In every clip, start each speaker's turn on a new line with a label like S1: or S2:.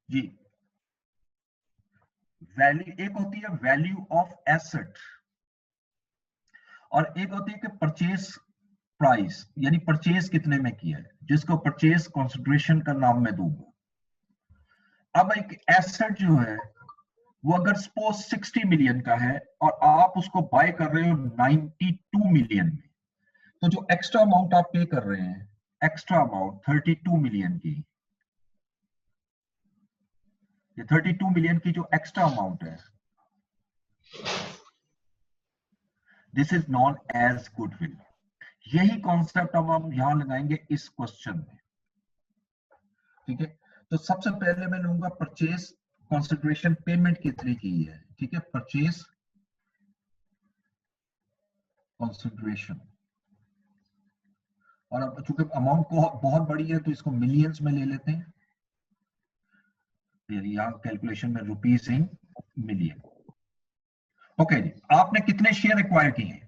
S1: जी, value एक होती है वैल्यू ऑफ एसेट और एक होती है कि परचेज प्राइस, यानी परचेज कितने में किया है, जिसको परचेज कंसिडरेशन का नाम मैं दूंगा। अब एक एसेट जो है वो अगर सपोज 60 मिलियन का है और आप उसको बाय कर रहे हो 92 मिलियन में, तो जो एक्स्ट्रा अमाउंट आप पे कर रहे हैं, एक्स्ट्रा अमाउंट 32 मिलियन की, ये 32 मिलियन की जो एक्स्ट्रा अमाउंट है, this is known as goodwill. यही कॉन्सेप्ट अब हम यहां लगाएंगे इस क्वेश्चन में। ठीक है, तो सबसे पहले मैं लूंगा परचेज कंसिडरेशन पेमेंट कितनी की है। ठीक है, परचेज कंसिडरेशन, और अब चूंकि अमाउंट को बहुत बड़ी है तो इसको मिलियंस में ले लेते हैं, यहाँ कैलकुलेशन में रुपीज इन मिलियन। ओके जी, आपने कितने शेयर एक्वायर किए हैं,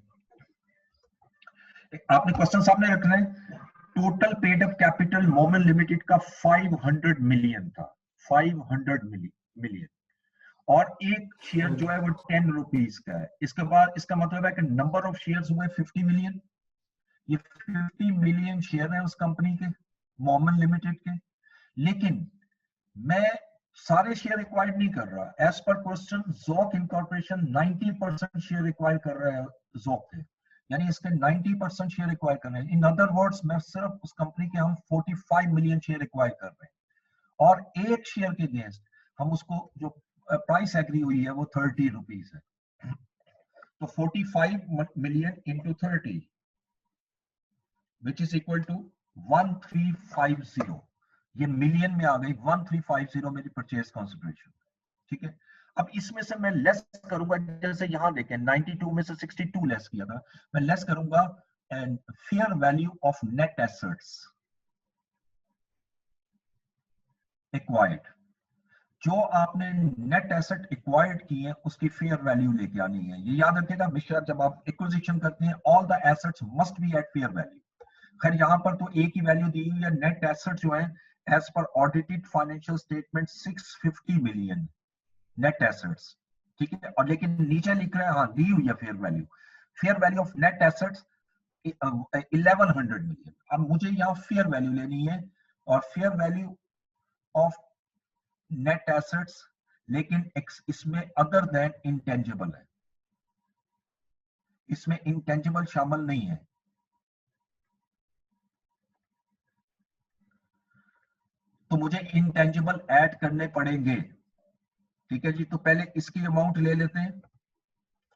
S1: आपने क्वेश्चन सामने रखना है। Total paid up capital moment limited का 500 मिलियन था, 500 मिलियन, और एक शेयर जो है वो 10 रुपीज का है। इसके बाद इसका मतलब है कि नंबर ऑफ शेयर्स हुए 50 मिलियन। ये 50 मिलियन शेयर है उस कंपनी के, मोमेंट लिमिटेड के। लेकिन मैं सारे शेयर एक्वायर नहीं कर रहा। एज पर क्वेश्चन ज़ोक इनकॉर्पोरेशन 90% शेयर एक्वायर कर रहा है ज़ोक के, यानी इसके 90% शेयर एक्वायर कर रहे हैं। इन अदर वर्ड्स मैं सिर्फ उस कंपनी के हम 45 मिलियन शेयर एक्वायर कर रहे हैं, और एक शेयर के अगेंस्ट हम उसको जो प्राइस एग्री हुई है वो 30 रुपीज है। तो 45 million into 30 which is equal to 1350। ये मिलियन में आ गई 1350 मेरी परचेज कंसिडरेशन। ठीक है, अब इसमें से मैं लेस करूंगा, जैसे यहां देखें 92 में से 62 लेस किया था, मैं लेस करूंगा and fair value of net assets acquired. जो आपने नेट एसेट एक्वायर्ड की है उसकी फेयर वैल्यू लेके आनी है। ये याद रखिएगा हमेशा जब आप एक्विजिशन करते हैं, all the assets must be at fair value. खैर यहाँ पर तो एक ही वैल्यू दी हुई है, नेट एसेट जो है as per audited financial statement 650 million net assets. ठीक है, और लेकिन नीचे लिख रहे हैं, हाँ दी हुई है fair value, fair value of net assets 1100 million. अब मुझे यहाँ फेयर वैल्यू लेनी है, और fair value of net assets, लेकिन इसमें अदर देन इंटेंजिबल है, इसमें इंटेंजिबल शामिल नहीं है। तो मुझे इंटेंजिबल ऐड करने पड़ेंगे। ठीक है जी, तो पहले इसकी अमाउंट ले लेते हैं।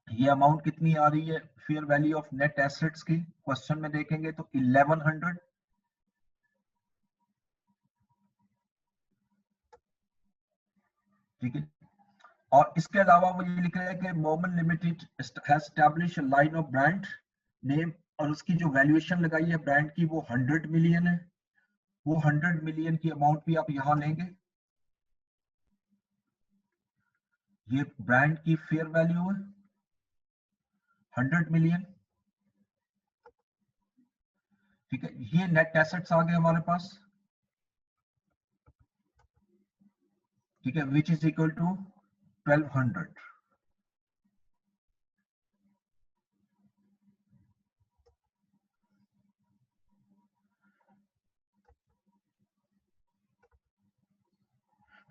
S1: ये अमाउंट कितनी आ रही है fair value of net assets की, क्वेश्चन में देखेंगे तो 1100। ठीक है, और इसके अलावा वो ये लिख रहा है कि moment limited has establish line of brand name, और उसकी जो वैल्यूएशन लगाई है ब्रांड की वो 100 मिलियन है। वो 100 मिलियन की अमाउंट भी आप यहां लेंगे। ये ब्रांड की फेयर वैल्यू है 100 मिलियन। ठीक है, ये नेट एसेट्स आ गए हमारे पास। ठीक है, विच इज इक्वल टू 1200।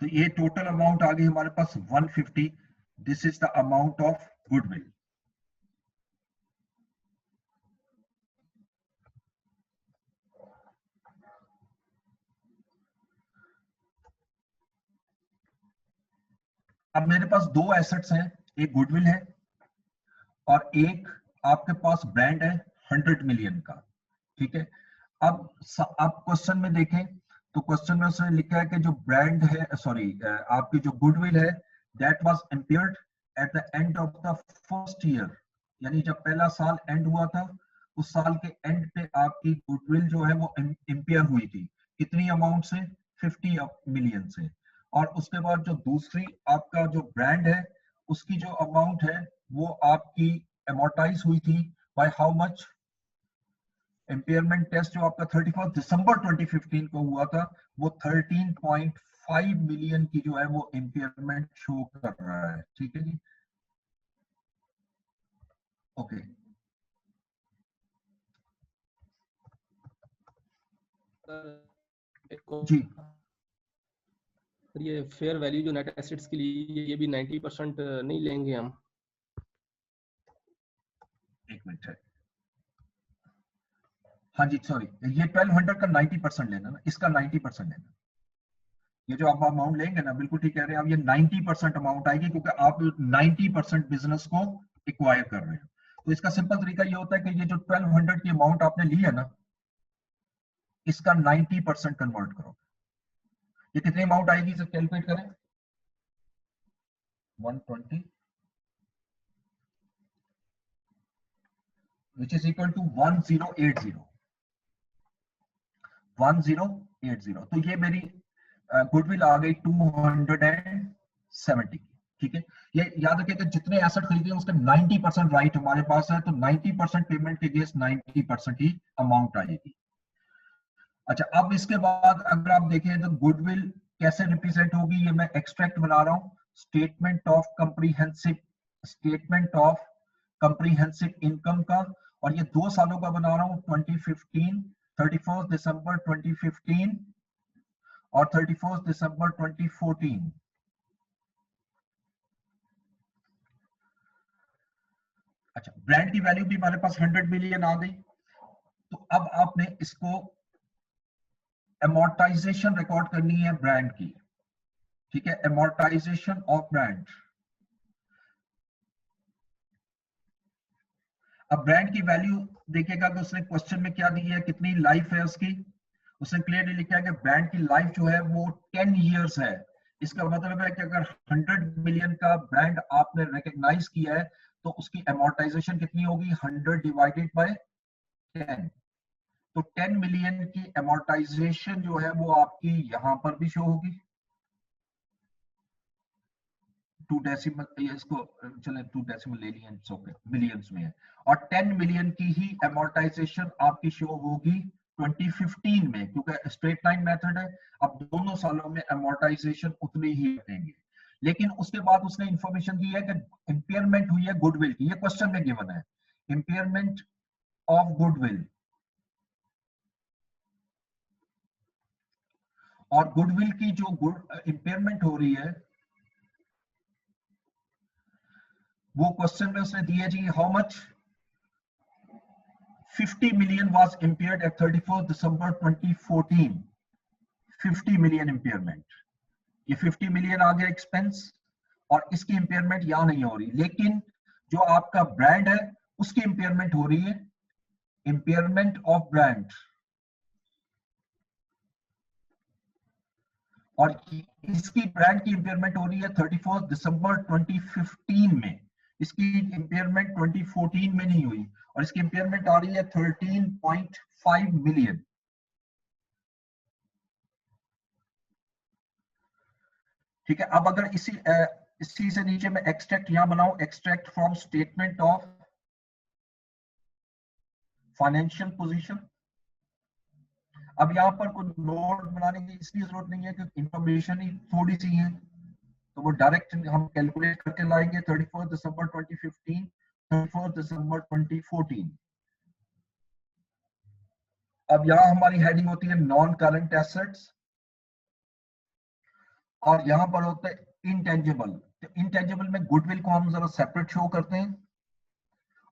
S1: तो ये टोटल अमाउंट आ गई हमारे पास 150। This is the amount of goodwill. अब मेरे पास दो एसेट्स हैं, एक गुडविल है और एक आपके पास ब्रांड है 100 मिलियन का। ठीक है, अब आप क्वेश्चन में देखें तो क्वेश्चन में उसने लिखा है कि जो ब्रांड है, सॉरी आपकी जो गुडविल है, that was impaired at the end of the first year, यानी जब पहला साल एंड हुआ था उस साल के एंड पे आपकी गुडविल जो है वो इम्पेयर हुई थी। कितनी अमाउंट से, 50 मिलियन से। और उसके बाद जो दूसरी आपका जो ब्रांड है उसकी जो अमाउंट है वो आपकी एमोर्टाइज हुई थी by how much, impairment test जो आपका 31 दिसंबर 2015 को हुआ था, वो 13.5 मिलियन की जो है वो इम्पेयरमेंट शो कर रहा है। ठीक है जी, ओके। जी
S2: ये फेयर वैल्यू जो नेट एसेट्स के लिए, ये भी 90% नहीं लेंगे हम?
S1: एक मिनट है, हाँ जी सॉरी, ये 1200 का 90% लेना ना, इसका 90% लेना। ये जो आप अमाउंट लेंगे ना, बिल्कुल ठीक कह रहे हैं आप, ये 90% अमाउंट आएगी, क्योंकि आप 90% बिजनेस को एक्वायर कर रहे हैं। तो इसका सिंपल तरीका ये होता है कि ये जो 1200 की अमाउंट आपने ली है ना, इसका 90% कन्वर्ट करो। ये कितनी अमाउंट आएगी, इसे कैलकुलेट करें। 120 विच इज इक्वल टू 1080। 1080, तो ये मेरी गुडविल आ गई 270 की। ठीक है, ये याद रखिए कि जितने एसेट खरीदे उसका 90% राइट हमारे पास है, तो 90% पेमेंट के अगेंस्ट 90% ही अमाउंट आएगी। अच्छा, अब इसके बाद अगर आप देखें तो गुडविल कैसे रिप्रेजेंट होगी, ये मैं एक्सट्रैक्ट बना रहा हूं, स्टेटमेंट ऑफ कंप्रीहेंसिव इनकम का, और ये 2 सालों का बना रहा हूं, 2015 31 दिसंबर 2015 और 31 दिसंबर 2014। अच्छा, ब्रांड की वैल्यू भी हमारे पास 100 मिलियन आ गई। तो अब आपने इसको एमोर्टाइजेशन रिकॉर्ड करनी है ब्रांड की। ठीक है, एमोर्टाइजेशन ऑफ ब्रांड। अब ब्रांड की वैल्यू देखिएगा कि उसने क्वेश्चन में क्या दी है, कितनी लाइफ है उसकी। उसने क्लियरली लिखा है कि ब्रांड की लाइफ जो है वो 10 इयर्स है। इसका मतलब है कि अगर 100 मिलियन का ब्रांड आपने रिकॉग्नाइज किया है, तो उसकी एमोर्टाइजेशन कितनी होगी, 100 डिवाइडेड बाय 10। तो 10 मिलियन की एमोर्टाइजेशन जो है वो आपकी यहां पर भी शो होगी, 2 डेसिमल, इसको चले 2 डेसिमल ले लिए, मिलियंस में है। और 10 मिलियन की ही एमोर्टाइजेशन आपकी शो होगी 2015 में, क्योंकि स्ट्रेट लाइन मेथड है। अब दोनों सालों में एमोर्टाइजेशन उतनी ही रहेंगे। लेकिन उसके बाद उसने इंफॉर्मेशन दी है कि इंपेयरमेंट हुई है गुडविल की, ये क्वेश्चन में गिवन है, इंपेयरमेंट ऑफ गुडविल। और गुडविल की जो इंपेयरमेंट हो रही है, वो क्वेश्चन में उसने दिया जी, how much 50 million was impaired at 31st December 2014। 50 million impairment, ये 50 million आ गया एक्सपेंस, और इसकी इंपेयरमेंट यहां नहीं हो रही। लेकिन जो आपका ब्रांड है उसकी इंपेयरमेंट हो रही है, इंपेयरमेंट ऑफ ब्रांड। और इसकी ब्रांड की इंपेयरमेंट हो रही है 31 दिसंबर 2015 में। इसकी इंपेयरमेंट 2014 में नहीं हुई, और इसकी इंपेयरमेंट आ रही है 13.5 मिलियन। ठीक है, अब अगर इसी से नीचे मैं एक्सट्रैक्ट यहां बनाऊं, extract from statement of financial position. अब यहां पर कोई नोट बनाने की इसलिए जरूरत नहीं है कि इंफॉर्मेशन ही थोड़ी सी है, तो वो डायरेक्ट हम कैलकुलेट करके लाएंगे 31 दिसंबर 2015, 31 दिसंबर 2014। अब यहां हमारी हेडिंग होती है नॉन करंट एसेट्स, और यहां पर होता है इंटेंजिबल। तो इंटेंजिबल में गुडविल को हम जरा सेपरेट शो करते हैं,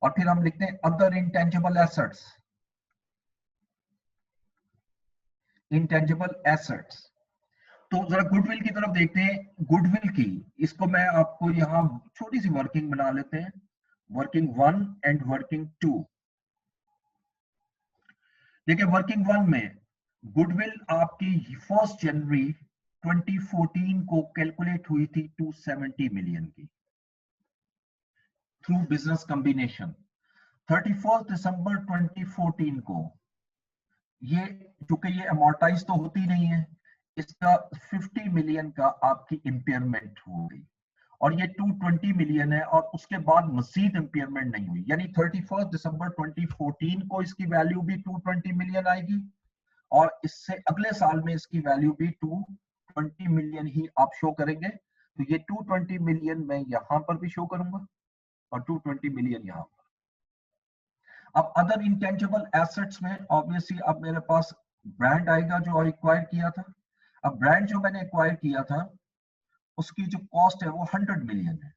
S1: और फिर हम लिखते हैं other intangible assets. Intangible assets, तो जरा गुडविल की तरफ देखते हैं। गुडविल की, इसको मैं आपको यहां छोटी सी वर्किंग बना लेते हैं, वर्किंग 1 एंड वर्किंग 2। देखिए वर्किंग 1 में गुडविल आपकी 1 जनवरी 2014 को कैलकुलेट हुई थी 270 मिलियन की, थ्रू बिजनेस कॉम्बिनेशन। 31 दिसंबर 2014 को ये, चूंकि ये अमोर्टाइज तो होती नहीं है, इसका 50 मिलियन का आपकी इंपेयरमेंट हो गई। और ये 220 मिलियन है और उसके बाद मजीद इंपेयरमेंट नहीं हुई, यानी 31 दिसंबर 2014 को इसकी वैल्यू भी 220 मिलियन आएगी और इससे अगले साल में इसकी वैल्यू भी 220 मिलियन ही आप शो करेंगे। तो ये 220 मिलियन मैं यहां पर भी शो करूंगा और 220 मिलियन यहां पर। अब अदर इंटेंजिबल एसेट्स में ऑब्वियसली अब मेरे पास ब्रांड आएगा जो एक्वायर किया था। अब ब्रांड जो मैंने एक्वायर किया था उसकी जो कॉस्ट है वो 100 मिलियन है।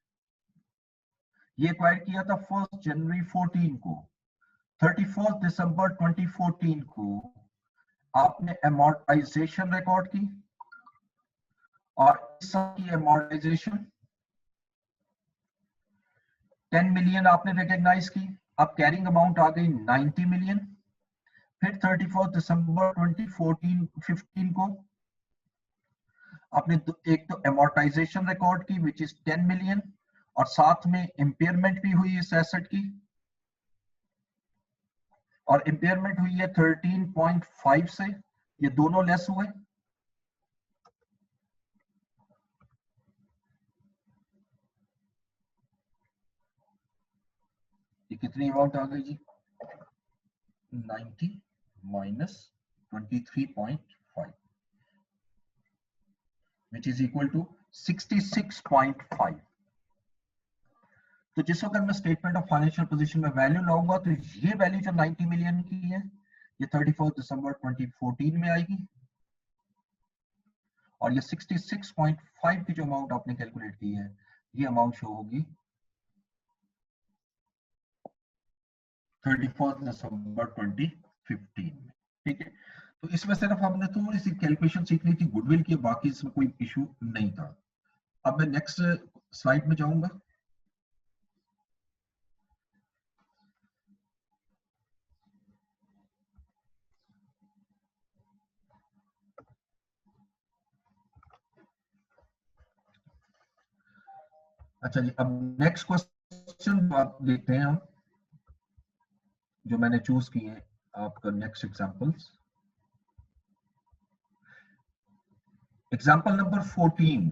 S1: ये एक्वायर किया था 1 जनवरी 14 को। 31 दिसंबर 2014 को आपने एमोर्टाइजेशन रिकॉर्ड की और इस साल की एमोर्टाइजेशन 10 मिलियन आपने रिकॉग्नाइज की। अब कैरिंग अमाउंट आ गई 90 मिलियन। फिर 31 दिसंबर 2014-15 को आपने एक तो एमोर्टाइजेशन रिकॉर्ड की विच इज 10 मिलियन और साथ में इंपेयरमेंट भी हुई इस एसेट की और इंपेयरमेंट हुई है 13.5 से, ये दोनों लेस हुए। ये कितनी अमाउंट आ गई जी? 90 minus 23.5 which is equal to 66.5। तो जिस वक्त मैं स्टेटमेंट ऑफ फाइनेंशियल पोजीशन में वैल्यू लाऊंगा तो ये वैल्यू जो 90 मिलियन की है ये 31 दिसंबर 2014 में आएगी और ये 66.5 की जो अमाउंट आपने कैलकुलेट की है ये अमाउंट शो होगी 31 दिसंबर 2015 में। ठीक है, तो इसमें सिर्फ हमने थोड़ी सी कैलकुलेशन सीखनी थी गुडविल की, बाकी इसमें कोई इशू नहीं था। अब मैं नेक्स्ट स्लाइड में जाऊंगा। अच्छा जी, अब नेक्स्ट क्वेश्चन आप देखते हैं हम जो मैंने चूज किए हैं आपका next examples. Example number 14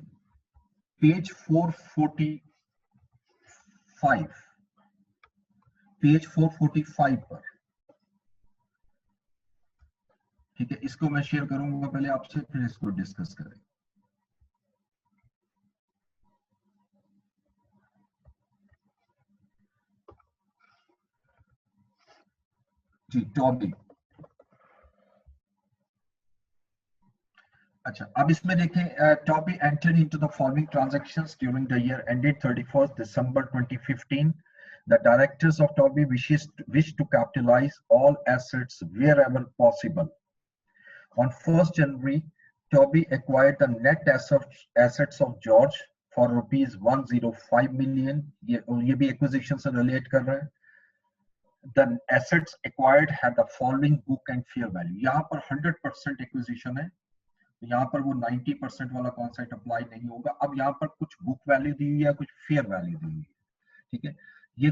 S1: page 445 page 445 पर। ठीक है, इसको मैं शेयर करूंगा पहले आपसे फिर इसको डिस्कस करें। जी टॉबी। अच्छा, अब इसमें देखें Toby entered into the following transactions during the year ended 31 December 2015। The directors of Toby wish to capitalize all assets wherever possible. On 1st January, Toby acquired the net assets of George for rupees 105 million. ये भी acquisition से relate कर रहे हैं। The assets acquired had the following book and fair value. यहाँ पर 100% acquisition है, यहाँ पर वो 90% वाला कॉन्सेप्ट अप्लाई नहीं होगा। अब यहाँ पर कुछ बुक वैल्यू दी हुई है, कुछ फेयर वैल्यू दी हुई है। ठीक है, ये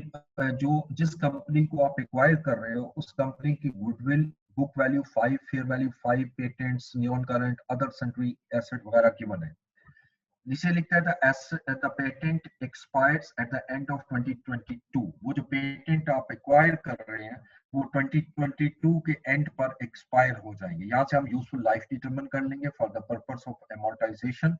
S1: जो जिस कंपनी को आप एक्वायर कर रहे हो उस कंपनी की goodwill book value 5, fair value 5, patents, non current, other sundry asset वगैरह की बने। नीचे लिखता है the patent expires at the end of 2022। वो जो पेटेंट आप एक्वायर कर रहे हैं वो 2022 के एंड पर एक्सपायर हो जाएंगे। यहाँ से हम यूजफुल लाइफ डिटरमिन कर लेंगे for the purpose of amortisation.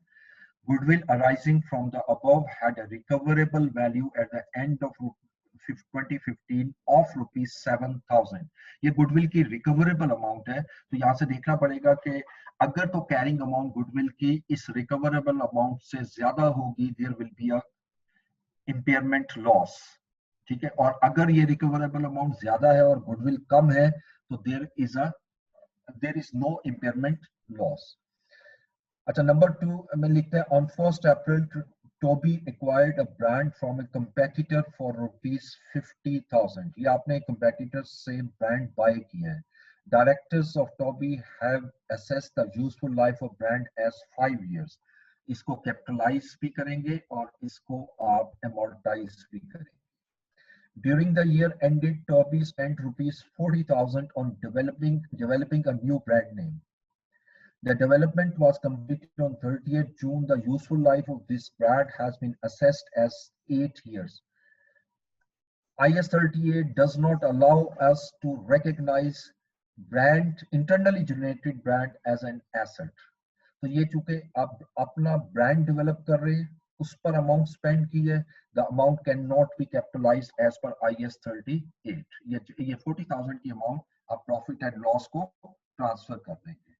S1: Goodwill arising from the above had a recoverable value at the end of 2015 of rupees 7,000। ये गुडविल की रिकवरेबल अमाउंट है, तो यहाँ से देखना पड़ेगा कि अगर तो कैरिंग अमाउंट गुडविल की इस रिकवरेबल अमाउंट से ज्यादा होगी there will be a impairment loss. ठीक है, और अगर ये रिकवरेबल अमाउंट ज्यादा है और गुडविल कम है तो there is no impairment loss. अच्छा, नंबर 2 में लिखते हैं on 1st April Toby acquired a brand from a competitor for rupees 50,000। ये आपने कंपेटिटर से ब्रांड बाय किया है। Directors of Toby have assessed the useful life of brand as 5 years। इसको कैपिटलाइज भी करेंगे और इसको आप एमोर्टाइज भी करेंगे। During the year ended, Toby spent rupees 40,000 on developing a new brand name. The development was completed on 30th June. The useful life of this brand has been assessed as 8 years. IS 38 does not allow us to recognize brand internally generated brand as an asset. तो ये चूंकि आप अपना brand develop कर रहे हैं, उस पर अमाउंट स्पेंड की है, the amount can not be capitalized as per IS 38. ये 40,000 की अमाउंट आप प्रॉफिट एंड लॉस को ट्रांसफर कर देंगे.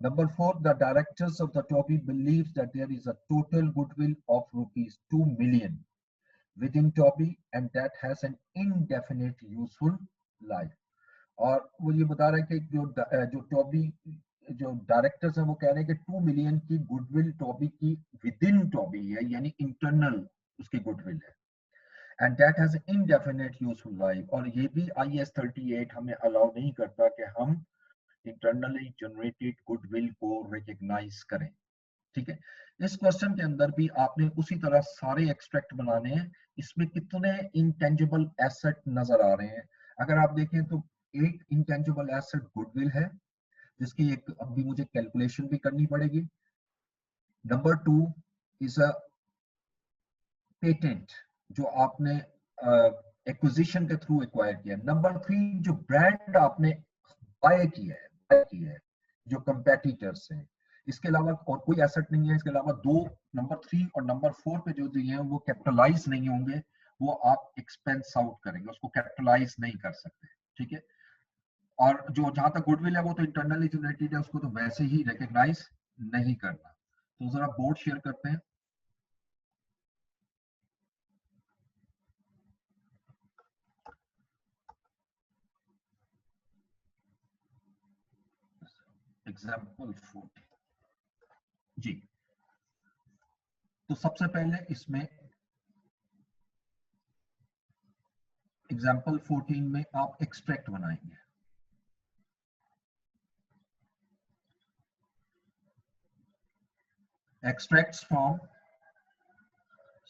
S1: Number 4, the directors of the TOBY believes that there is a total goodwill of rupees 2 million within TOBY and that has an indefinite useful life. और वो ये बता रहे हैं कि जो TOBY जो डायरेक्टर्स हैं वो कह रहे हैं कि 2 मिलियन की गुडविल TOBY की विदिन TOBY है, यानी इंटरनल उसकी गुडविल है, and that has indefinite useful life. और ये भी IS 38 हमें अलाउ नहीं करता कि हम इंटरनली जनरेटेड गुडविल को रिकॉग्नाइज करें. ठीक है, इस क्वेश्चन के अंदर भी आपने उसी तरह सारे एक्सट्रैक्ट बनाने हैं. इसमें कितने इंटेंजिबल एसेट नजर आ रहे हैं? अगर आप देखें तो एक इंटेंजिबल एसेट गुडविल है, जिसकी एक अभी मुझे कैलकुलेशन भी करनी पड़ेगी. नंबर 2 इज अ पेटेंट जो आपने एक्विजिशन के थ्रू एक्वायर किया. नंबर 3 जो ब्रांड आपने बाय किया है जो कंपेटिटर्स हैं. इसके अलावा और कोई एसेट नहीं है. इसके अलावा दो नंबर 3 और नंबर 4 पे जो दिए हैं वो कैपिटलाइज नहीं होंगे, वो आप एक्सपेंस आउट करेंगे, उसको कैपिटलाइज नहीं कर सकते. ठीक है, और जो जहां तक गुडविल है वो तो इंटरनली जनरेटेड है, उसको तो वैसे ही रिकॉग्नाइज नहीं करना. तो जरा बोर्ड शेयर करते हैं. एग्जाम्पल 40 जी. तो सबसे पहले इसमें एग्जाम्पल 14 में आप एक्सट्रैक्ट बनाएंगे. Extracts from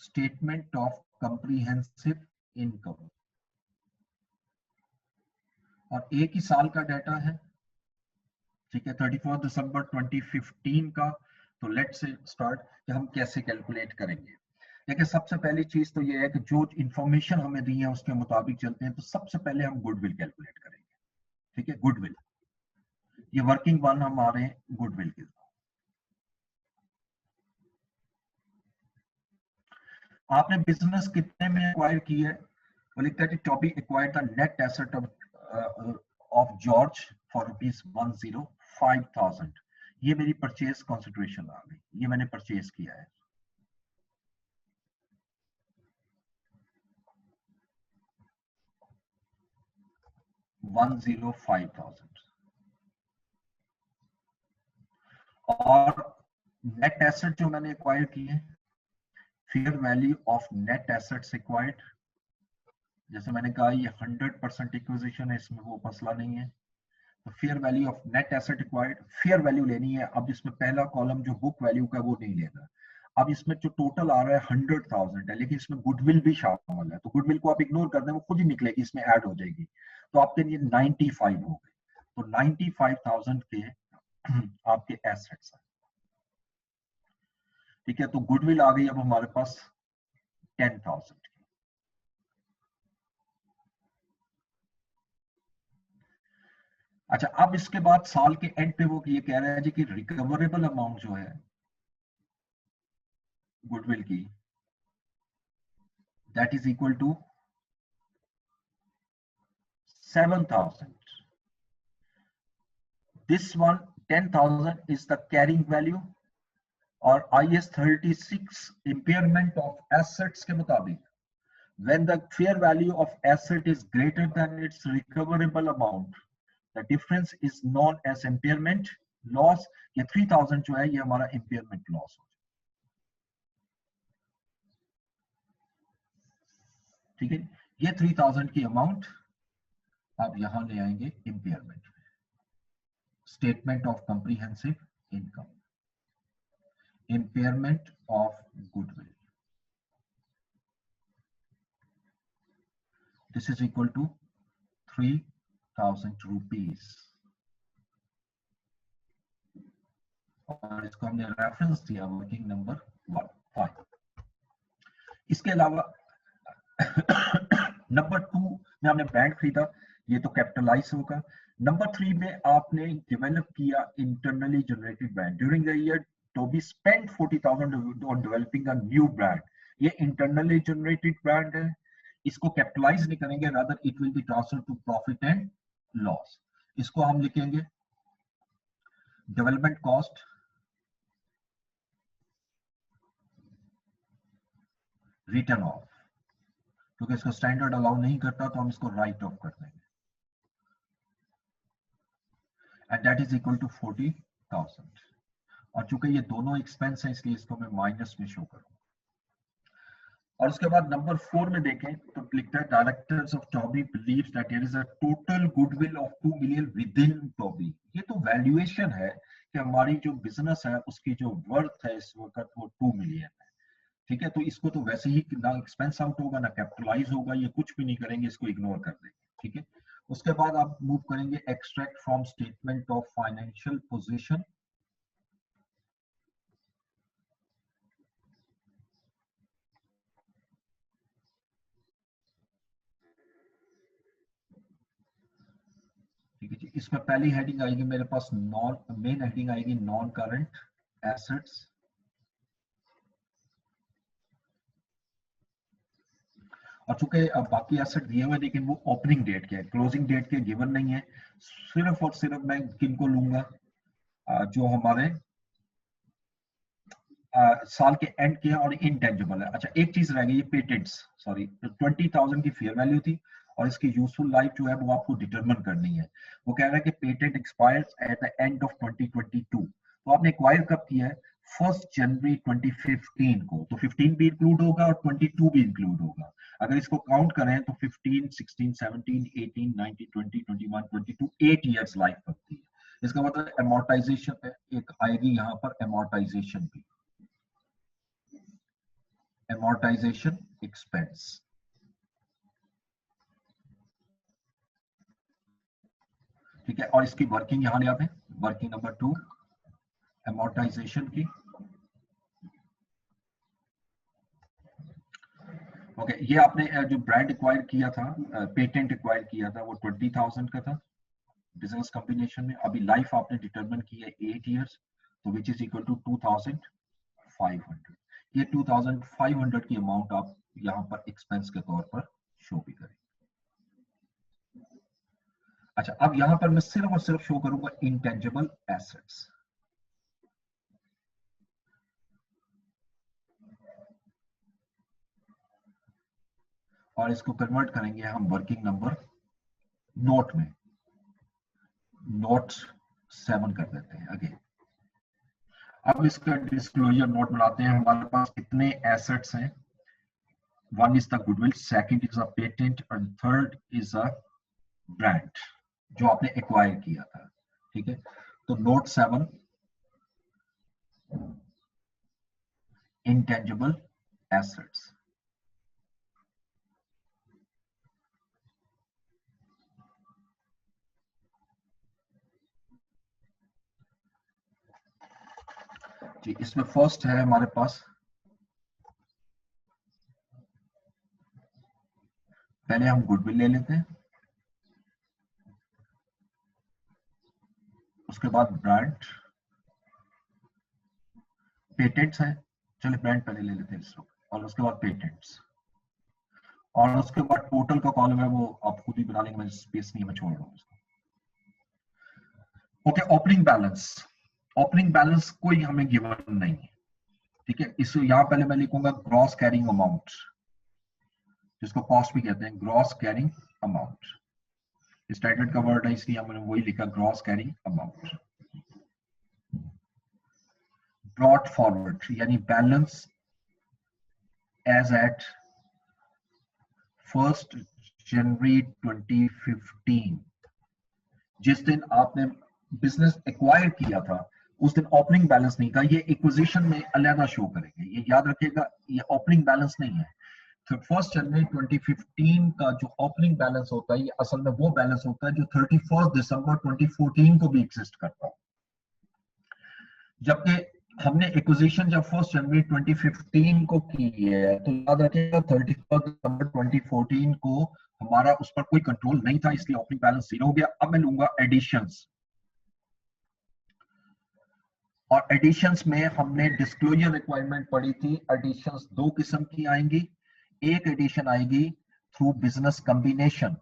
S1: statement of comprehensive income. और एक ही साल का डाटा है. ठीक है, 31 दिसंबर 2015 का. तो लेट्स से स्टार्ट कि हम कैसे कैलकुलेट करेंगे. देखिए, सबसे पहली चीज तो ये है कि जो इंफॉर्मेशन हमें दी है उसके मुताबिक चलते हैं. तो सबसे पहले हम गुडविल कैलकुलेट करेंगे. ठीक है, गुडविल, ये वर्किंग वन हम आ रहे हैं गुडविल के. आपने बिजनेस कितने में एक्वायर की है? वो लिखता है कि Toby acquired the net asset of George for ₹105,000. ये मेरी परचेज कंसिडरेशन आ गई, ये मैंने परचेज किया है. $105,000. और नेट एसेट जो मैंने एक्वायर की है, fair value of net assets acquired, जैसे मैंने कहा ये 100% एक्विजिशन है, इसमें वो मसला नहीं है. तो fair value of net asset acquired, fair value लेनी है. अब इसमें पहला कॉलम जो बुक वैल्यू का वो नहीं लेना. अब इसमें जो टोटल आ रहा है 100,000 है, लेकिन इसमें गुडविल भी शामिल है. तो गुडविल को आप इग्नोर कर दें, वो खुद ही निकलेगी, इसमें ऐड हो जाएगी. तो आपके लिए 95 हो गए. तो 95,000 के आपके एसेट्स हैं. ठीक है, तो गुडविल आ गई अब हमारे पास 10,000. अच्छा, अब इसके बाद साल के एंड पे वो ये कह रहा है जी कि रिकवरेबल अमाउंट जो है गुडविल की, that is equal to 7,000. This one 10,000 is the carrying value. और IS 36 impairment of assets के मुताबिक when the fair value of asset is greater than its recoverable amount, the difference is known as impairment loss. ये 3,000 जो है ये हमारा impairment loss हो. ठीक है, ये 3,000 की अमाउंट आप यहां ले आएंगे impairment में. Statement of comprehensive income, impairment of goodwill. This is equal to 3,000 rupees. और इसको हमने रेफरेंस दिया वर्किंग नंबर 1 5। इसके अलावा नंबर 2 में आपने ब्रांड खरीदा, ये तो कैपिटलाइज होगा। नंबर 3 में आपने डेवलप किया internally generated brand. During the year Toby spent 40,000 on developing a new brand. ये इंटरनली जनरेटेड ब्रांड है, इसको कैपिटलाइज नहीं करेंगे, rather it will be transfer to profit and loss. इसको हम लिखेंगे डेवलपमेंट कॉस्ट रिटर्न ऑफ, क्योंकि इसको स्टैंडर्ड अलाउ नहीं करता तो हम इसको राइट ऑफ कर देंगे, and that is equal to 40,000। और चूंकि ये दोनों एक्सपेंस हैं इसलिए इसको मैं माइनस में शो करूंगा। और उसके बाद नंबर 4 में देखें तो लिखता है directors of Toby believes that there is a total goodwill of 2 million within Toby. ये तो वैल्यूएशन है कि हमारी जो बिजनेस है उसकी जो वर्थ है इस वक्त वो 2 मिलियन है, ठीक है। तो इसको तो वैसे ही ना एक्सपेंस आउट होगा ना कैपिटलाइज होगा, ये कुछ भी नहीं करेंगे, इसको इग्नोर कर देंगे, ठीक है। उसके बाद आप मूव करेंगे extract from statement of financial position. ठीक है जी, इसमें पहली हेडिंग आएगी मेरे पास मेन हेडिंग आएगी नॉन करंट एसेट्स। और चूंकि बाकी एसेट दिए हुए लेकिन वो ओपनिंग डेट के क्लोजिंग डेट के गिवन नहीं है, सिर्फ और सिर्फ मैं किनको लूंगा जो हमारे साल के एंड के और इनटेंजिबल है। अच्छा एक चीज रह गई, ये पेटेंट्स, सॉरी 20,000 की फेयर वैल्यू थी और इसकी यूजफुल लाइफ जो है वो आपको डिटरमिन करनी है। वो कह रहा है कि patent expires at the end of 2022। तो आपने एक्वायर कब किया है? 1 जनवरी 2015 को, तो 15 भी इंक्लूड होगा और 22 भी इंक्लूड होगा। अगर इसको काउंट करें तो 15, 16, 17, 18, 19, 20, 21, 22 8 इयर्स लाइफ बनती है। इसका मतलब अमोर्टाइजेशन एक आएगी यहाँ पर, अमोर्टाइजेशन भी, amortization expense। ठीक है, और इसकी वर्किंग यहां ले आते हैं, वर्किंग नंबर 2 amortization की। ओके, ये आपने जो ब्रांड एक्वायर किया था, पेटेंट एक्वायर किया था, वो 20,000 का था बिजनेस कॉम्बिनेशन में। अभी लाइफ आपने डिटरमिन की है 8 इयर्स, तो विच इज इक्वल टू 2,500। ये 2,500 की अमाउंट आप यहाँ पर एक्सपेंस के तौर पर शो भी करें। अच्छा, अब यहां पर मैं सिर्फ और सिर्फ शो करूंगा इंटेंजिबल एसेट्स। और इसको कन्वर्ट करेंगे हम वर्किंग नंबर नोट में, नोट 7 कर देते हैं अगेन। अब इसका डिस्क्लोजर नोट बनाते हैं। हमारे पास कितने एसेट्स हैं? 1 is the goodwill, second is a patent and third is a brand जो आपने एक्वायर किया था, ठीक है। तो नोट 7 इंटेंजिबल एसेट्स। जी, इसमें फर्स्ट है हमारे पास, पहले हम गुडविल ले लेते हैं, उसके बाद ब्रांड, पेटेंट्स है, चलिए ब्रांड पहले ले लेते हैं इसको, और उसके बाद पेटेंट्स, और उसके बाद टोटल का कॉलम है वो आप खुद ही बना लेंगे, मैं स्पेस नहीं मैं छोड़ रहा हूँ उसको। Okay, opening balance, opening balance कोई हमें गिवन नहीं है, ठीक है। इस यहां पहले मैं लिखूंगा ग्रॉस कैरिंग अमाउंट, जिसको कॉस्ट भी कहते हैं, ग्रॉस कैरिंग अमाउंट। स्टैंडर्ड का वर्ड है इसलिए हमने वही लिखा, gross carrying amount. Brought forward यानी बैलेंस एज एट 1 जनवरी 2015, जिस दिन आपने बिजनेस एक्वायर किया था उस दिन ओपनिंग बैलेंस नहीं था, ये एक्विजिशन में अलग शो करेंगे, ये याद रखिएगा, ये ओपनिंग बैलेंस नहीं है। तो 1 जनवरी 2015 का जो ओपनिंग बैलेंस होता है, ये असल में वो बैलेंस होता है जो 31 दिसंबर 2014 को भी एग्जिस्ट करता है। जबकि हमने एक्विजिशन जब 1 जनवरी 2015 को की है, तो याद रखिएगा 31 दिसंबर 2014 को हमारा उस पर कोई कंट्रोल नहीं था, इसलिए ओपनिंग बैलेंस 0 हो गया। अब मैं लूंगा एडिशंस, और एडिशंस में हमने डिस्क्लोजर रिक्वायरमेंट पढ़ी थी। एडिशंस दो किस्म की आएंगी। एक एडिशन आएगी through business combination.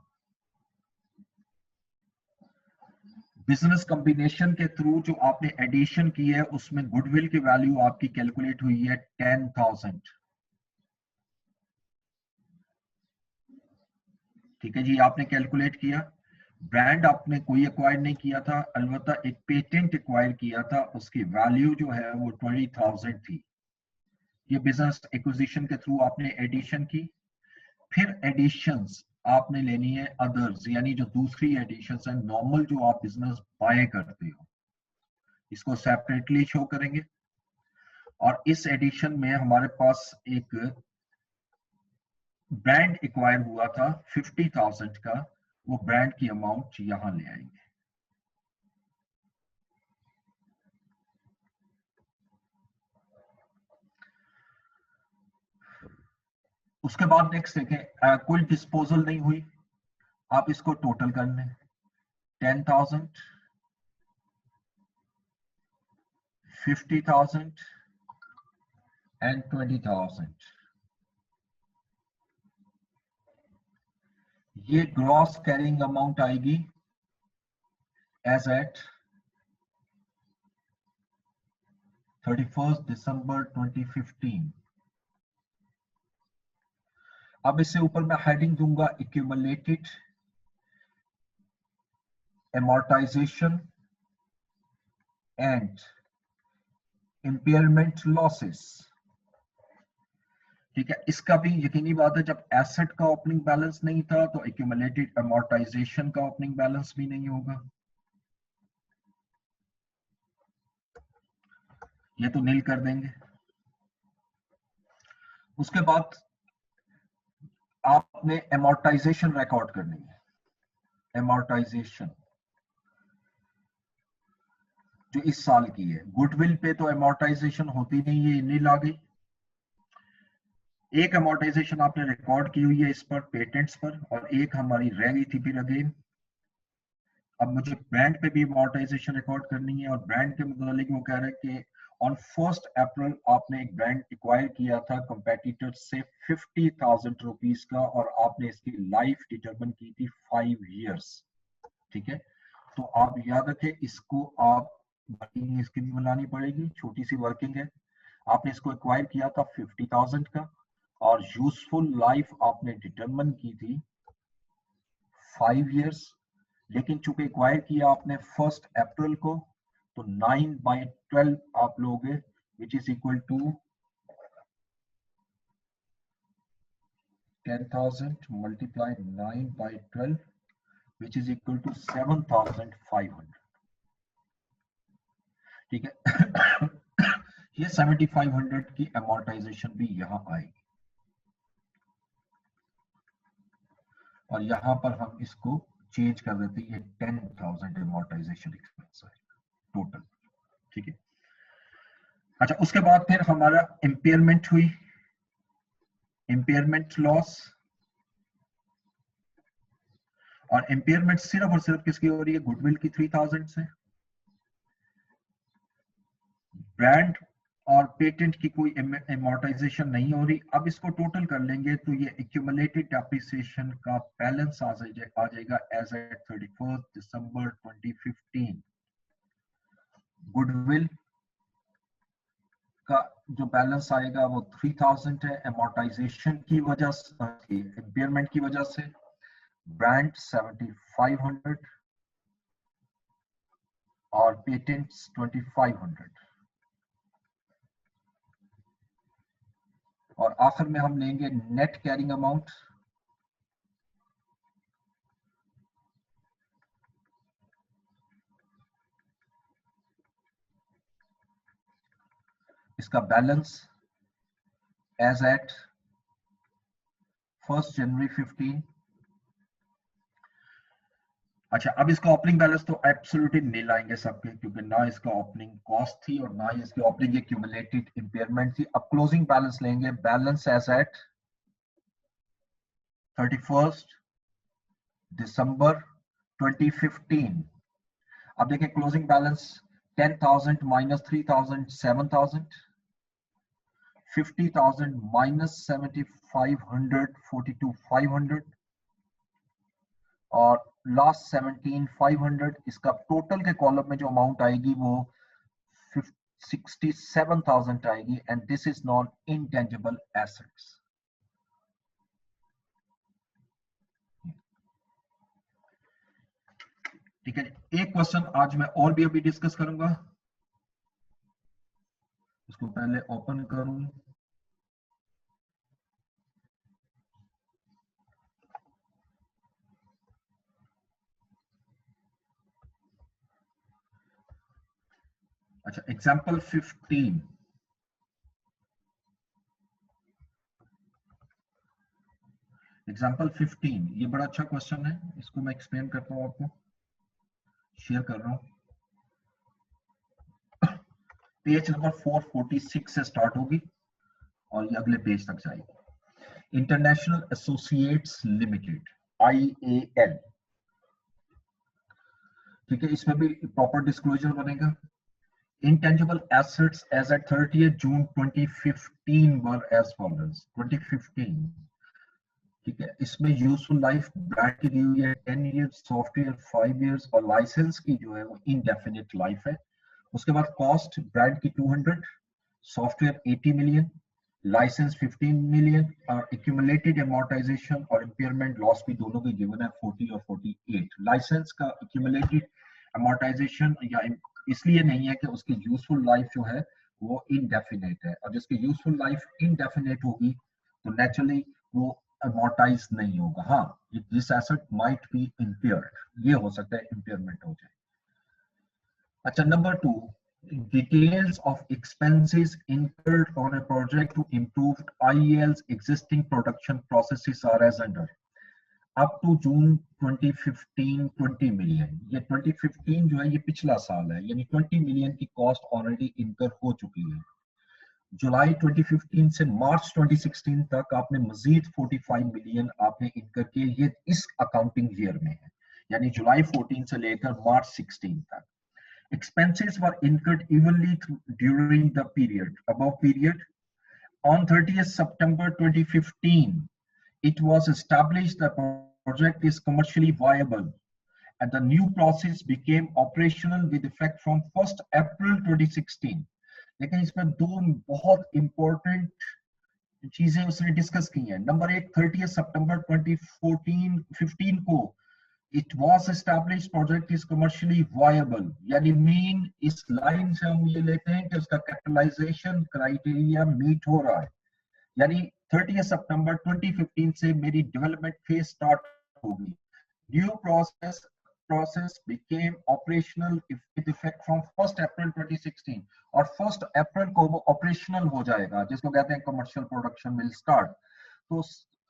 S1: Business combination के थ्रू जो आपने एडिशन की है, उसमें गुडविल की वैल्यू आपकी कैलकुलेट हुई है 10,000। ठीक है जी, आपने कैलकुलेट किया। ब्रांड आपने कोई एक्वायर नहीं किया था, अलबत्ता एक पेटेंट एक्वायर किया था, उसकी वैल्यू जो है वो 20,000 थी। ये बिजनेस एक्विजिशन के थ्रू आपने एडिशन की। फिर एडिशंस आपने लेनी है अदर्स, यानी जो दूसरी एडिशंस है, नॉर्मल जो आप बिजनेस बाय करते हो, इसको सेपरेटली शो करेंगे। और इस एडिशन में हमारे पास एक ब्रांड एक्वायर हुआ था 50,000 का, वो ब्रांड की अमाउंट यहां ले आएंगे। उसके बाद नेक्स्ट देखें, कोई डिस्पोजल नहीं हुई, आप इसको टोटल कर लें। 10,000, 50,000 एंड 20,000। ये ग्रॉस कैरिंग अमाउंट आएगी एज एट 31 दिसंबर 2015। अब इससे ऊपर मैं हेडिंग दूंगा accumulated amortization and impairment losses। ठीक है, इसका भी यकीनी बात है, जब एसेट का ओपनिंग बैलेंस नहीं था तो एक्यूमुलेटेड amortization का ओपनिंग बैलेंस भी नहीं होगा, ये तो नील कर देंगे। उसके बाद आपने amortization रिकॉर्ड करनी है। amortization जो इस साल की है, गुडविल पे तो amortization होती नहीं है, नील आ गई। एक amortization आपने रिकॉर्ड की हुई है इस पर, पेटेंट्स पर, और एक हमारी रह गई थी फिर अगेन। अब मुझे ब्रांड पे भी amortization रिकॉर्ड करनी है, और ब्रांड के मुतालिक वो कह रहे हैं कि ऑन 1 अप्रैल आपने एक ब्रांड एक्वायर किया था कंपेटिटर से 50,000 रुपीज का, और आपने इसकी लाइफ डिटरमिन की थी 5 years। ठीक है, तो आप याद रखें, इसको आप वर्किंग इसकी भी बनानी पड़ेगी, छोटी सी वर्किंग है। आपने इसको एक्वायर किया था 50,000 का, और यूजफुल लाइफ आपने डिटरमिन की थी 5 years। लेकिन चूंकि एक्वायर किया आपने 1 अप्रैल को, तो 9/12 आप लोगे, which is equal to 10,000 multiply 9/12, which is equal to 7,500। ठीक है ये 7,500 की amortization भी यहां आएगी, और यहां पर हम इसको चेंज कर देते हैं, 10,000 amortization एक्सपेंस है टोटल। ठीक है, अच्छा, उसके बाद फिर हमारा इम्पेयरमेंट हुई, इम्पेयरमेंट लॉस। और इम्पेयरमेंट सिर्फ और सिर्फ किसकी हो रही है, गुडविल की 3,000 से। ब्रांड और पेटेंट की कोई amortization नहीं हो रही। अब इसको टोटल कर लेंगे तो ये एक्यूमुलेटेड डेप्रिसिएशन का बैलेंस आ जाएगा एज एट 31 दिसंबर 2015। गुडविल का जो बैलेंस आएगा वो 3,000 है, amortization की वजह से, इम्पेयरमेंट की वजह से। ब्रांड 7,500 और पेटेंट्स 2,500। और आखिर में हम लेंगे नेट कैरिंग अमाउंट। इसका बैलेंस एज एट 1 जनवरी 15। अच्छा, अब इसका ओपनिंग बैलेंस तो एब्सोल्युटली नील आएंगे सबके, क्योंकि ना इसका ओपनिंग कॉस्ट थी और ना ही इसकी ओपनिंग एक्यूमुलेटेड इंपेयरमेंट थी। अब क्लोजिंग बैलेंस लेंगे, बैलेंस एज एट 31 दिसंबर 2015। अब देखिए क्लोजिंग बैलेंस 10,000 माइनस 3,000 7,000, 50,000 माइनस 7,500 42,500 और लास्ट 17,500। इसका टोटल के कॉलम में जो अमाउंट आएगी वो 67,000 आएगी and this is non intangible assets. ठीक है, एक क्वेश्चन आज मैं और भी अभी डिस्कस करूंगा, उसको पहले ओपन करूं। अच्छा, एग्जांपल 15। एग्जांपल 15 ये बड़ा अच्छा क्वेश्चन है, इसको मैं एक्सप्लेन करता हूं, आपको शेयर कर रहा हूं। पेज नंबर 446 से स्टार्ट होगी और ये अगले पेज तक जाएगी। International associates limited, IAL। ठीक है, इसमें भी प्रॉपर डिस्क्लोजर बनेगा। Intangible assets as at 30th June 2015 were as follows। 2015, ठीक है, इसमें यूजफुल लाइफ ब्रांड की दी हुई है 10 इयर्स, सॉफ्टवेयर 5 इयर्स और लाइसेंस की जो है वो इनडेफिनिट लाइफ है। उसके बाद कॉस्ट ब्रांड की 200, सॉफ्टवेयर 80 मिलियन, लाइसेंस 15 मिलियन और एक्यूमुलेटेड अमोर्टाइजेशन और इंपेयरमेंट लॉस भी दोनों की गिवन है 40 और 48। लाइसेंस का एक्यूमुलेटेड अमोर्टाइजेशन या इसलिए नहीं है कि उसकी यूजफुल लाइफ जो है वो इनडेफिनेट है, और जिसकी यूजफुल लाइफ इनडेफिनेट होगी तो नेचुरली वो अमोर्टाइज नहीं होगा। हाँ, this asset might be impaired, ये हो सकता है इम्पेयरमेंट हो जाए। अच्छा, number 2, details of expenses incurred on a project to improve IEL's existing production processes are as under। up to June 2015 20 million, ये 2015 जो है ये पिछला साल है, यानी 20 मिलियन की कॉस्ट ऑलरेडी इनकर हो चुकी है। जुलाई 2015 से मार्च 2016 तक आपने मजीद 45 मिलियन आपने इनकर किए, ये इस अकाउंटिंग ईयर में है, यानी जुलाई 14 से लेकर मार्च 16 तक। Expenses were incurred evenly during the period, above period. On 30th September 2015, it was established the project is commercially viable and the new process became operational with effect from 1st April 2016। लेकिन इसमें दो बहुत important चीजें उसने discuss की हैं। Number एक, 30 सितंबर 2014-15 को it was established project is commercially viable, यानी मीन इस लाइन से हम ये लेते हैं कि उसका कैपिटलाइजेशन क्राइटेरिया मीट हो रहा है, यानी 30 सितंबर 2015 से मेरी डेवलपमेंट फेज स्टार्ट होगी। New process became operational with effect from 1st April 2016 और 1st अप्रैल को वो ऑपरेशनल हो जाएगा, जिसको कहते हैं कमर्शियल प्रोडक्शन विल स्टार्ट। तो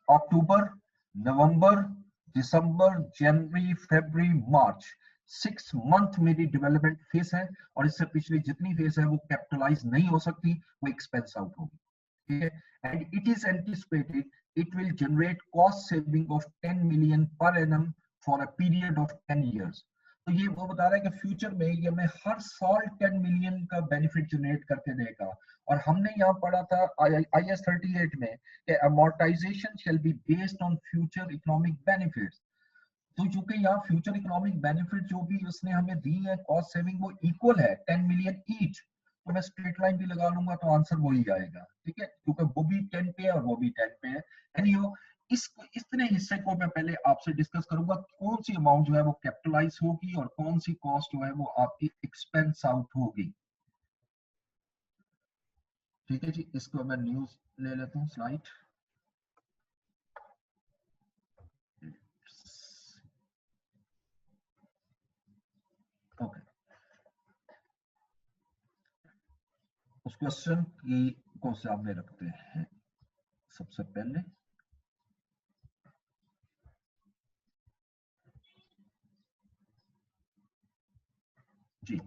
S1: अक्टूबर, नवंबर, दिसंबर, जनवरी, फरवरी, मार्च, 6 मंथ मेरी डेवलपमेंट फेज है और इससे पिछली जितनी फेज है वो कैपिटलाइज नहीं हो सकती, वो एक्सपेंस आउट होगी। ठीक है, and it is anticipated it will generate cost saving of 10 million per annum for a period of 10 years। तो ये वो बता रहा है कि फ्यूचर में ये हमें हर साल 10 मिलियन का बेनिफिट जनरेट करके देगा। और हमने यहाँ पढ़ा था IAS 38 में कि amortization shall be based on future economic benefits। तो चूंकि यहाँ फ्यूचर इकोनॉमिक बेनिफिट जो भी उसने हमें दी है कॉस्ट सेविंग वो इक्वल है 10 मिलियन ईच, तो मैं स्ट्रेट लाइन भी लगा लूंगा तो आंसर वही आएगा। ठीक है, क्योंकि वो भी 10 पे है और वो भी 10 पे है। एनीहो, इतने हिस्से को मैं पहले आपसे डिस्कस करूंगा, कौन सी अमाउंट जो है वो कैपिटलाइज होगी और कौन सी कॉस्ट जो है वो आपकी एक्सपेंस आउट होगी। ठीक है जी, इसको मैं न्यूज ले लेता हूँ स्लाइड। ओके, उस क्वेश्चन की को सामने रखते हैं। सबसे पहले जी।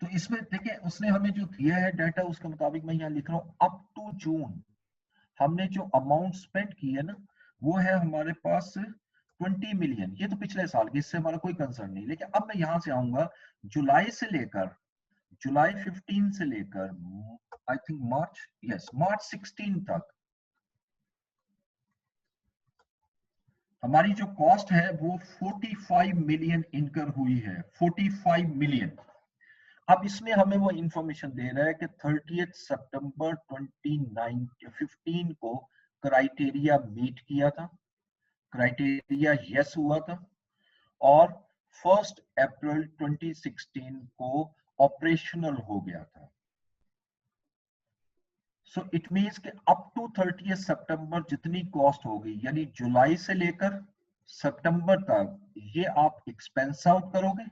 S1: तो इसमें देखिए उसने हमें जो दिया है डाटा उसके मुताबिक मैं यहाँ लिख रहा हूँ अप टू जून हमने जो अमाउंट स्पेंड की है ना वो है हमारे पास 20 मिलियन। ये तो पिछले साल की, इससे हमारा कोई कंसर्न नहीं। लेकिन अब मैं यहाँ से आऊंगा जुलाई से लेकर, जुलाई 15 से लेकर आई थिंक मार्च, यस मार्च 16 तक हमारी जो कॉस्ट है वो 45 मिलियन इनकर हुई है, 45 मिलियन। अब इसमें हमें वो इंफॉर्मेशन दे रहा है कि 30 सितंबर 2015 को क्राइटेरिया मीट किया था, क्राइटेरिया यस हुआ था, और 1 अप्रैल 2016 को ऑपरेशनल हो गया था। सो इट मींस कि अप टू 30 सितंबर जितनी कॉस्ट होगी, यानी जुलाई से लेकर सितंबर तक, ये आप एक्सपेंस आउट करोगे,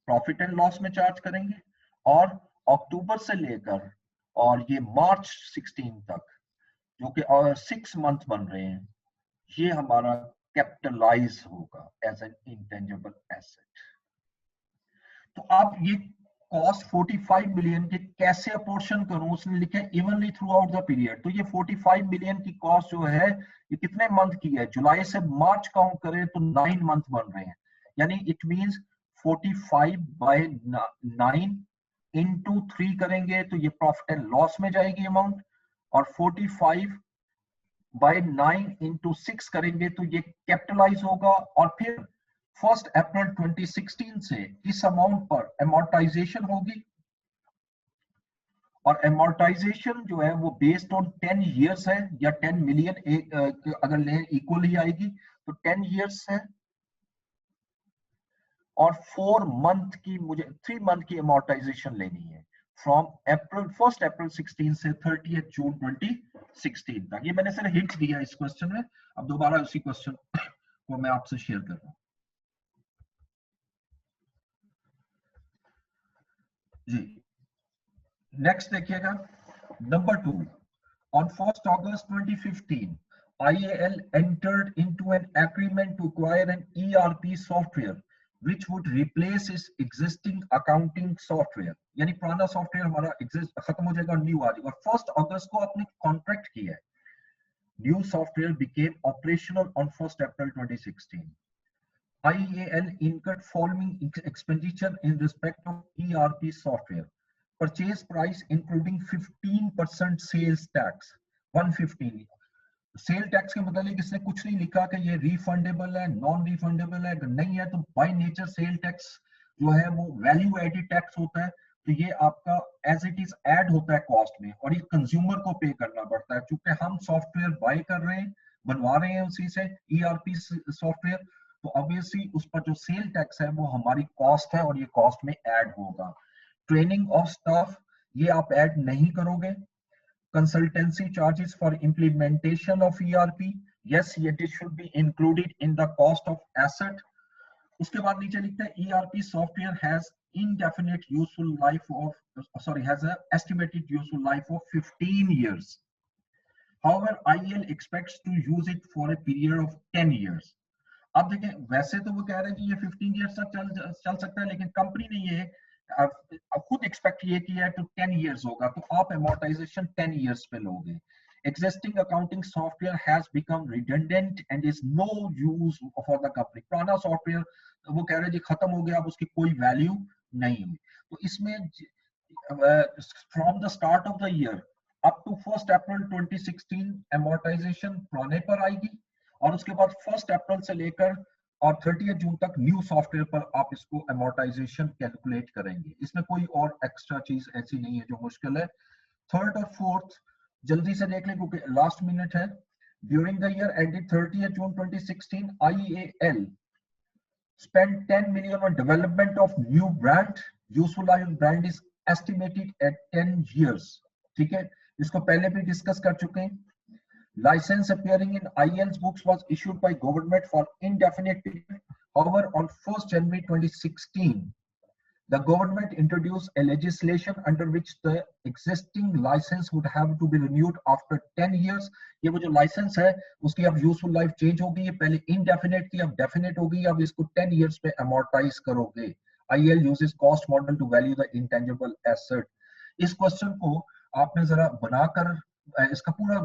S1: प्रॉफिट एंड लॉस में चार्ज करेंगे, और अक्टूबर से लेकर और ये मार्च 16 तक जो कि 6 मंथ बन रहे हैं, ये हमारा कैपिटलाइज होगा एज एन इंटेंजिबल एसेट। तो आप ये कॉस्ट 45 मिलियन के कैसे अपोर्शन करूं, उसने लिखा है evenly through out the period. तो ये 45 मिलियन की कॉस्ट जो है ये कितने मंथ की है, जुलाई से मार्च काउंट करें तो 9 मंथ बन रहे हैं। यानी इट मींस 45 बाय 9 इंटू 3 करेंगे तो ये प्रॉफिट एंड लॉस में जाएगी अमाउंट, और 45 बाय 9 इंटू 6 करेंगे तो ये कैपिटलाइज होगा। और फिर 1 अप्रैल 2016 से इस अमाउंट पर एमोर्टाइजेशन होगी, और एमोर्टाइजेशन जो है वो बेस्ड ऑन 10 इयर्स है, या 10 मिलियन अगर लें इक्वल ही आएगी तो 10 इयर्स है। और 4 मंथ की, मुझे 3 मंथ की एमोर्टाइजेशन लेनी है फ्रॉम अप्रैल 1 अप्रैल 16 से 30 जून 2016 तक। ये मैंने सिर्फ हिंट दिया इस क्वेश्चन में, अब दोबारा उसी क्वेश्चन को मैं आपसे शेयर कर रहा हूं जी। नेक्स्ट देखिएगा number 2, on 1st August 2015 IAL entered into an agreement to acquire an ERP software which would replace its existing accounting software। यानी पुराना सॉफ्टवेयर हमारा एग्जिस्ट खत्म हो जाएगा और न्यू आ जाएगा। 1 अगस्त को आपने कॉन्ट्रैक्ट किया है, new software became operational on 1 April 2016। IAL incurred following expenditure in respect of ERP software: purchase price including 15% sales tax, 115। Sale tax के मतलब इसने कुछ नहीं लिखा कि ये रिफंडेबल है, नॉन रिफंडेबल है। अगर नहीं है तो बाय नेचर सेल टैक्स जो है वो वैल्यू एडेड टैक्स होता है, तो ये आपका एज इट इज ऐड होता है कॉस्ट में, और ये कंज्यूमर को पे करना पड़ता है। चूंकि हम सॉफ्टवेयर बाय कर रहे हैं, बनवा रहे हैं उसी से ईआरपी सॉफ्टवेयर, तो ऑब्वियसली उस पर जो सेल टैक्स है वो हमारी कॉस्ट है और ये कॉस्ट में ऐड होगा। ट्रेनिंग ऑफ स्टाफ ये आप ऐड नहीं करोगे। Consultancy charges for implementation of ERP, yes, it should be included in the cost of asset। उसके बाद नीचे लिखता है ERP software has indefinite useful life of, has an estimated useful life of 15 years। However, IEL expects to use it for a period of 10 years। अब देखें, वैसे तो वो कह रहे हैं कि ये 15 इयर्स तक चल सकता है, लेकिन कंपनी ने ये अब खुद एक्सपेक्ट ये किया है तो 10 इयर्स होगा, तो आप एमोर्टाइजेशन 10 इयर्स पे लोगे। Existing accounting software has become redundant and is no use for the company। पुराना सॉफ्टवेयर वो कह रहे हैं जी खत्म हो गया, अब उसकी कोई वैल्यू नहीं हुई। तो इसमें from the start of the year up to 1 April 2016 amortization पुराने पर आएगी, और उसके बाद 1 अप्रैल से लेकर और 30 जून तक न्यू सॉफ्टवेयर पर आप इसको एमोर्टाइजेशन कैलकुलेट करेंगे। इसमें कोई और एक्स्ट्रा चीज ऐसी नहीं है जो मुश्किल है। थर्ड और फोर्थ जल्दी से देख लें क्योंकि लास्ट मिनट है। During the year ended 30 June 2016 IAL spent 10 million on development of new brand। Useful life brand is estimated at 10 years। ठीक है, इसको पहले भी डिस्कस कर चुके हैं। License appearing in IEL's books was issued by government for indefinite period। However, on 1st January 2016, the government introduced a legislation under which the existing license would have to be renewed after 10 years। ये वो जो licence है उसकी अब useful life change होगी, ये पहले indefinite थी अब डेफिनेट होगी। अब इसको 10 years पे अमोर्टाइज करोगे। IEL uses cost model to value the intangible asset. इस क्वेश्चन को आपने जरा बनाकर इसका पूरा